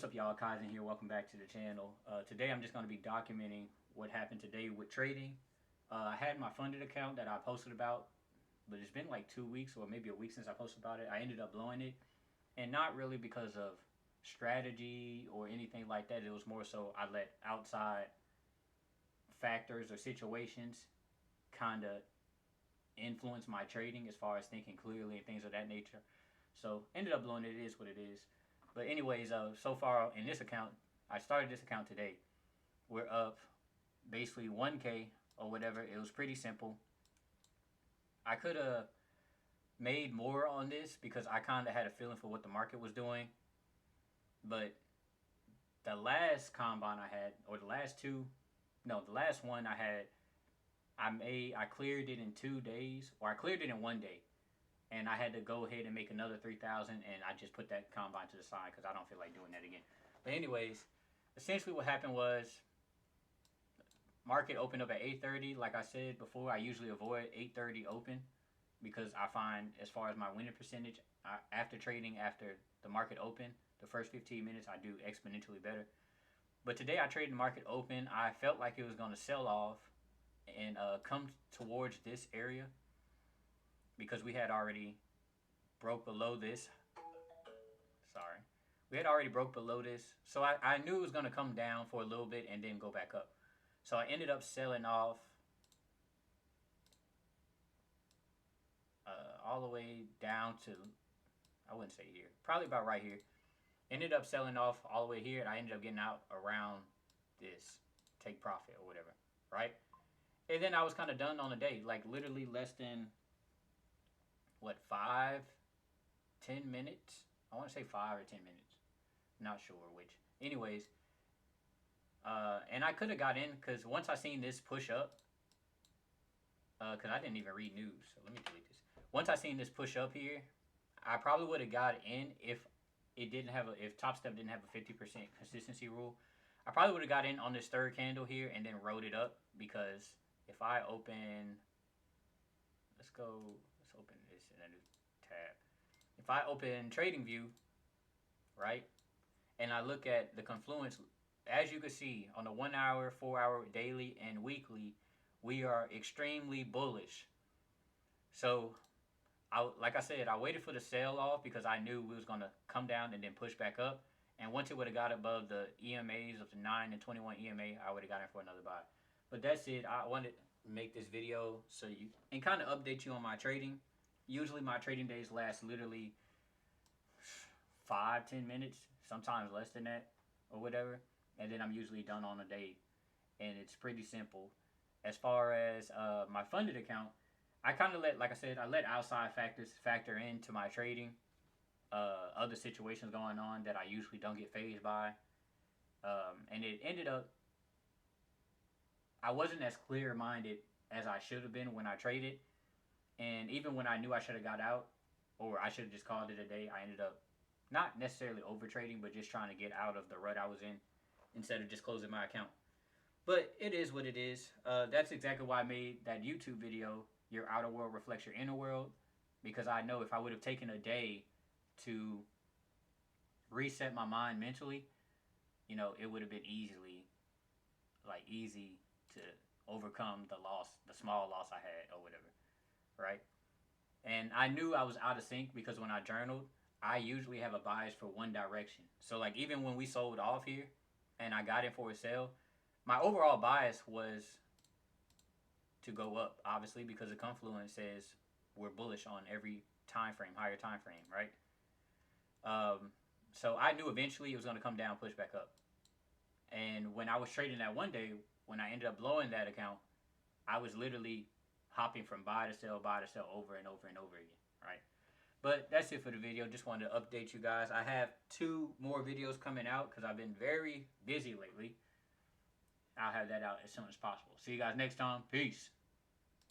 what's up, y'all? Kaizen here. Welcome back to the channel. Today I'm just going to be documenting what happened today with trading. I had my funded account that I posted about, but it's been like 2 weeks or maybe a week since I posted about it. I ended up blowing it, and not really because of strategy or anything like that. It was more so I let outside factors or situations kind of influence my trading as far as thinking clearly and things of that nature. So ended up blowing it. It is what it is. But anyways, so far in this account, I started this account today. We're up basically 1K or whatever. It was pretty simple. I could have made more on this because I kind of had a feeling for what the market was doing. But the last combine I had, or the last two, no, the last one I had, I cleared it in 2 days, or I cleared it in 1 day. And I had to go ahead and make another 3,000, and I just put that combine to the side because I don't feel like doing that again. But anyways, essentially what happened was market opened up at 8:30. Like I said before, I usually avoid 8:30 open because I find as far as my winning percentage, after trading after the market open, the first 15 minutes I do exponentially better. But today I traded the market open. I felt like it was going to sell off and come towards this area, because we had already broke below this. Sorry. We had already broke below this. So I knew it was going to come down for a little bit and then go back up. So I ended up selling off all the way down to, I wouldn't say here, probably about right here. Ended up selling off all the way here, and I ended up getting out around this, take profit or whatever, right? And then I was kind of done on the day, like literally less than, what, 5-10 minutes? I want to say 5 or 10 minutes. Not sure which. Anyways, and I could have got in because once I seen this push up, because I didn't even read news, so let me delete this. Once I seen this push up here, I probably would have got in if it didn't have if Top Step didn't have a 50% consistency rule. I probably would have got in on this third candle here and then rode it up, because if I open, let's open this in a new tab. If I open Trading View, right, and I look at the confluence, as you can see on the 1 hour, 4 hour, daily, and weekly, we are extremely bullish. So, like I said, I waited for the sell off because I knew we was going to come down and then push back up. And once it would have got above the EMAs of the 9 and 21 EMA, I would have got in for another buy. But that's it. I wanted to make this video so you and kind of update you on my trading. Usually my trading days last literally 5-10 minutes, sometimes less than that or whatever, and then I'm usually done on a day, and it's pretty simple. As far as my funded account, I kind of like I said, I let outside factors factor into my trading, other situations going on that I usually don't get phased by, and it ended up, I wasn't as clear-minded as I should have been when I traded. And even when I knew I should have got out, or I should have just called it a day, I ended up not necessarily over trading, but just trying to get out of the rut I was in instead of just closing my account. But it is what it is. That's exactly why I made that YouTube video, Your Outer World Reflects Your Inner World, because I know if I would have taken a day to reset my mind mentally, you know, it would have been easy to overcome the small loss I had or whatever. Right? And I knew I was out of sync because when I journaled, I usually have a bias for one direction. So like even when we sold off here and I got in for a sale, my overall bias was to go up, obviously, because the confluence says we're bullish on every time frame, higher time frame, right? So I knew eventually it was going to come down, push back up. And when I was trading that one day, when I ended up blowing that account, I was literally hopping from buy to sell over and over and over again, right? But that's it for the video. Just wanted to update you guys. I have 2 more videos coming out because I've been very busy lately. I'll have that out as soon as possible. See you guys next time. Peace.